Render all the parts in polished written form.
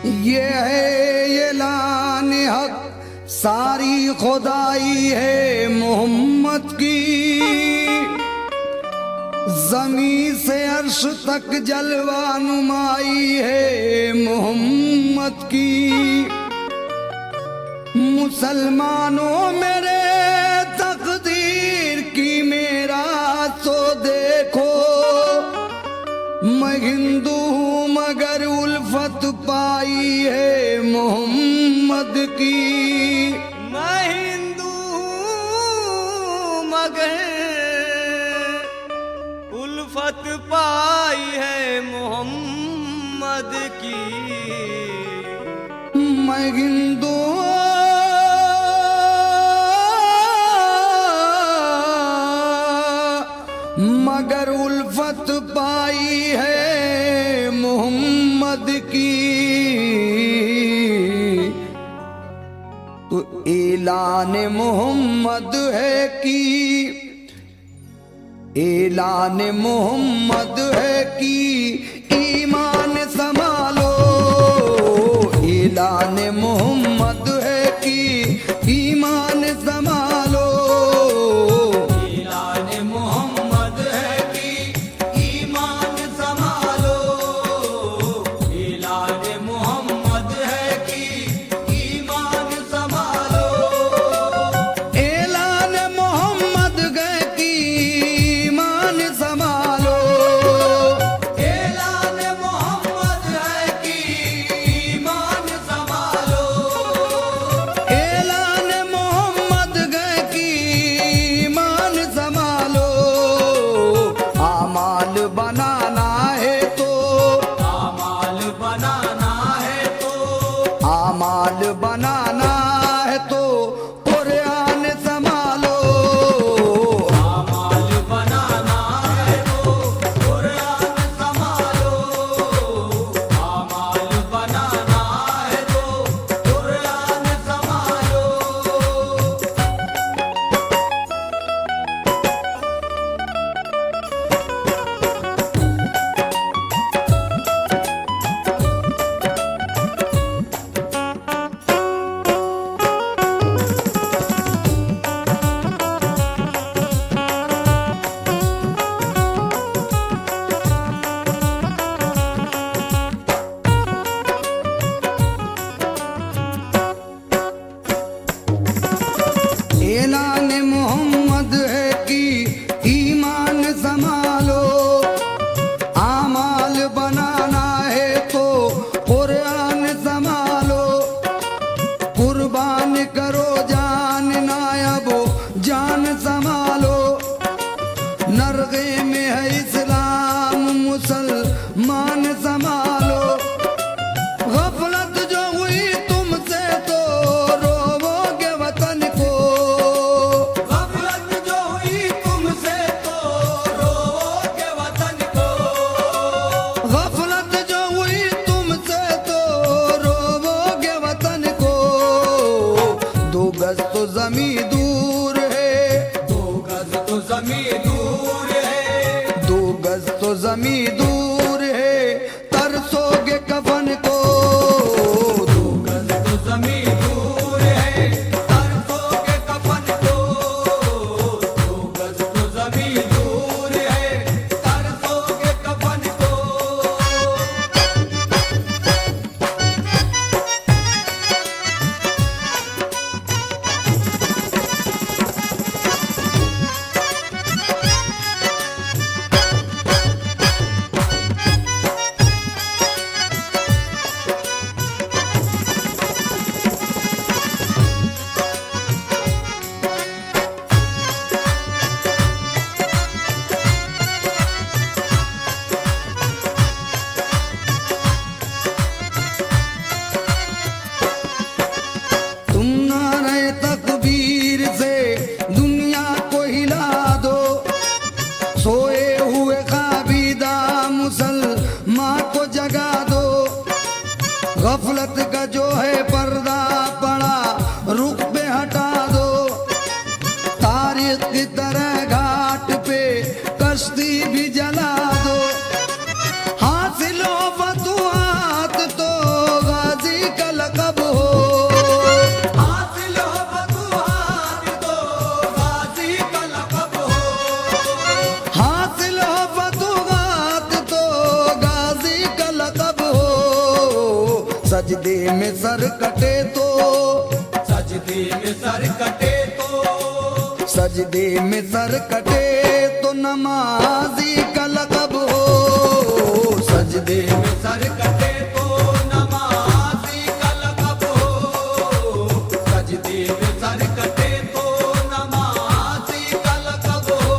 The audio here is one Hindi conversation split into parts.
ये है ऐलान हक, सारी खुदाई है मोहम्मद की। ज़मीं से अर्श तक जलवा नुमाई है मोहम्मद की। मुसलमानों मेरे तकदीर की मेरा तो देखो, मैं हिंदू हूँ मगर उल्फत पाई है मोहम्मद की। मैं हिंदू हूँ मगर उल्फत पाई है मोहम्मद की। मैं हिंदू मगर उल्फत पाई है मोहम्मद की। तो ऐलान मोहम्मद है कि ऐलान मोहम्मद है कि ईमान संभालो। ऐलान मोहम्मद है कि ईमान संभालो। ऐलान मोहम्मद है कि ईमान संभालो। ऐलान मोहम्मद है कि ईमान संभालो। ऐलान मोहम्मद है कि ईमान संभालो। ऐलान मोहम्मद है कि ईमान संभालो। ऐलान मोहम्मद है कि ईमान संभालो। आमाल बनाना है तो आमाल बनाना है तो आमाल बनाना है तो कुरान संभालो। आमाल बनाना है तो कुरान संभालो। आमाल बनाना है तो कुरान संभालो। ऐलान मोहम्मद है कि ईमान संभालो। आमाल बनाना है तो कुरान संभालो। कुर्बान करो जान नायबो जान संभालो। नरगे में है इस्लाम मुसलमान संभालो। गफलत जो हुई तुमसे तो रोवोगे वतन को। गफलत जो हुई तुमसे तो रोओगे वतन को। गफलत जो हुई तुमसे तो रोवोगे वतन को। दो गज तो जमी दूर है। दो गज तो जमीन दूर है। दो गज तो जमी दूर है, तरसोगे कफन को। दो गज तो जमीन दूर है। तरसोगे कफन को। दो गज तो जमीन दूर है। तरसोगे कफन को। तुम नारे तकबीर से दुनिया को हिला दो। सोए हुए काबिदा मुसलमान को जगा दो। गफलत का जो है पर्दा पड़ा रुख पे हटा दो। तारीख की तरह घाट पे कश्ती भी जला दो। हासिल हो फतुहात तो सजदे में सर कटे तो, सजदे में सर कटे तो, सजदे में सर कटे तो नमाजी का लक़ब हो। सजदे में सर कटे तो नमाज़ी का लक़ब हो। सजदे में सर कटे तो नमाज़ी का लक़ब हो।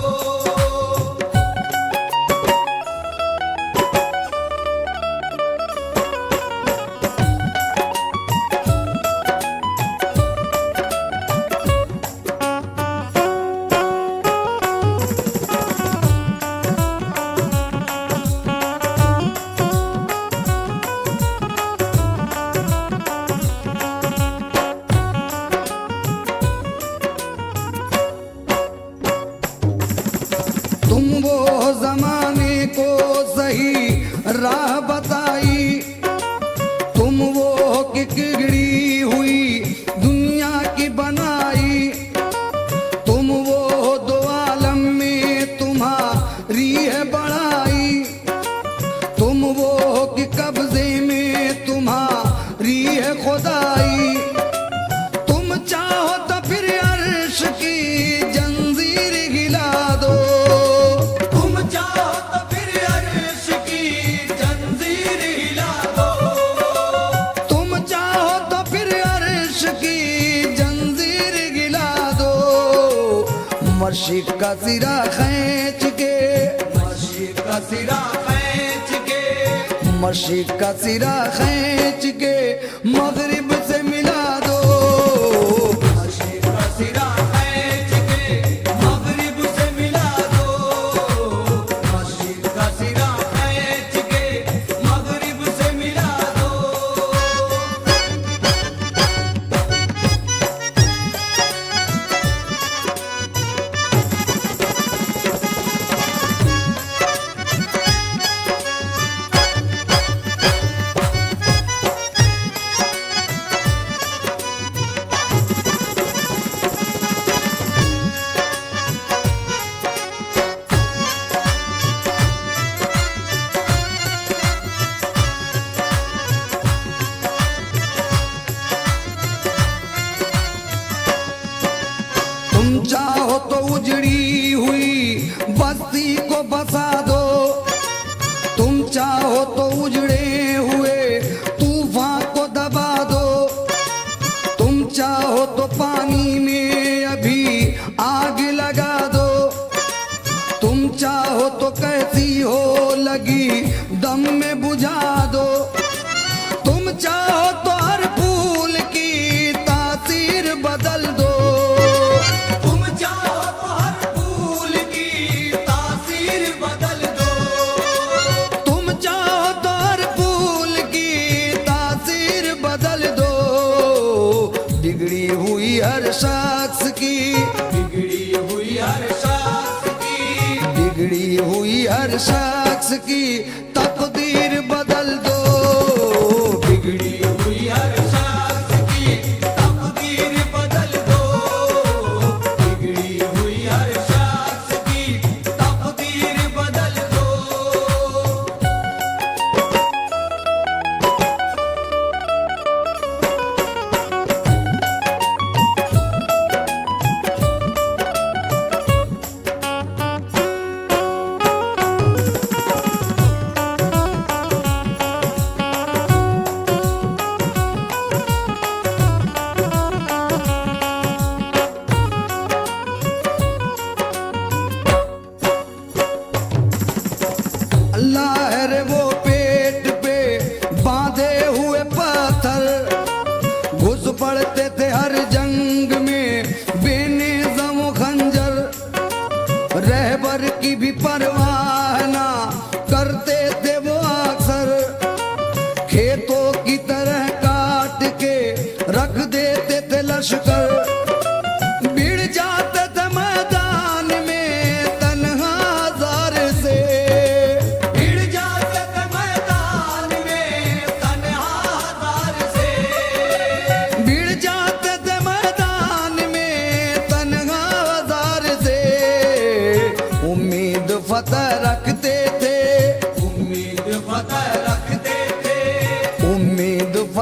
तुम वो जमाने को सही राह बताई, तुम वो किकड़ी हुई दुनिया की बनाई, तुम वो दो आलम में तुम्हारी है बड़ाई, तुम वो कि कब्जे में तुम्हारी है खुदाई। तुम चाहो तो फिर अर्श की जंजीर हिला दो, तुम चाहो तो फिर अर्श की जंजीर हिला दो। तुम चाहो तो फिर अर्श की जंजीर गिला दो। मशीक का सिरा खींच के, मशीक का सिरा खींच के, मशीक का सिरा खींच के मगरिब से मिला दो। मशीक का सिरा खींच के मगरिब से मिला दो। मशीक का सिरा खींच के मगरिब से मिला दो। तुम चाहो तो उजड़ी हुई बस्ती को बसा दो, तुम चाहो तो उजड़े हुए तूफान को दबा दो, तुम चाहो तो पानी में अभी आग लगा दो, तुम चाहो तो कैसी हो लगी दम में बुझा दो, तुम चाहो तो हर फूल की तासीर बदल दो। तुम चाहो तो हर फूल की तासीर बदल दो। तुम चाहो तो हर फूल की तासीर बदल दो। बिगड़ी हुई हर शख्स की, बिगड़ी हुई हर शख्स की, बिगड़ी हुई हर शख्स की तकदीर बदल दो। बिगड़ी हुई हर शख्स की तकदीर बदल दो। बिगड़ी हुई हर शख्स की तकदीर बदल दो।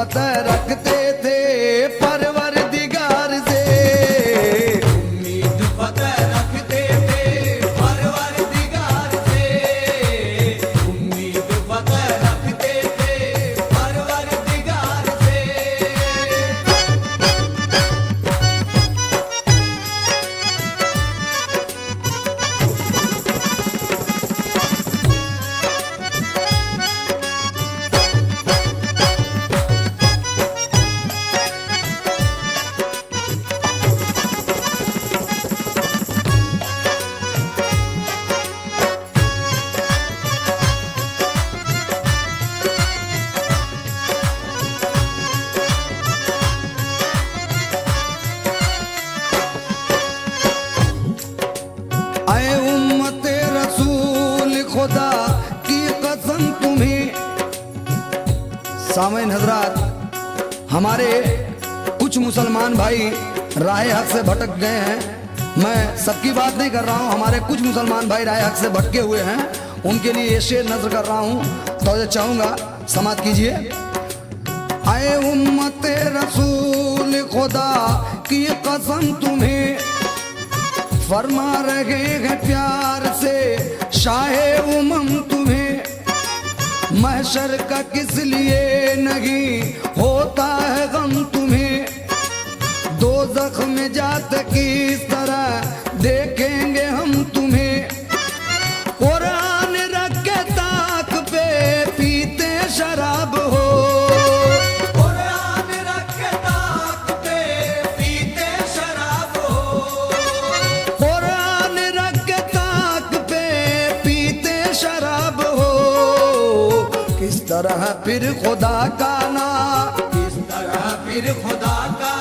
फतेह रखते थे परवरदिगार से। उम्मीद फतेह रखते थे परवरदिगार से। उम्मीद फतेह रखते थे परवरदिगार से। ऐ उम्मते रसूल खुदा की कसम तुम्हें। सामईन हजरात, हमारे कुछ मुसलमान भाई राह हक से भटक गए हैं। मैं सबकी बात नहीं कर रहा हूँ, हमारे कुछ मुसलमान भाई राह हक से भटके हुए हैं, उनके लिए ये शेर नजर कर रहा हूँ, तो ये चाहूंगा समाप्त कीजिए। ऐ उम्मते रसूल खुदा की कसम तुम्हें, फरमा रहे हैं प्यार से शाहे उमम तुम्हें। महशर का किस लिए नहीं होता है गम तुम्हें। दोज़ख में जात किस तरह देखेंगे हम तुम्हें। कुरान रख के ताक पे पीते शराब हो। कुरान रख के ताक पे पीते शराब हो। कुरान रख के ताक पे पीते शराब हो। किस तरह फिर खुदा का ना, किस तरह फिर खुदा का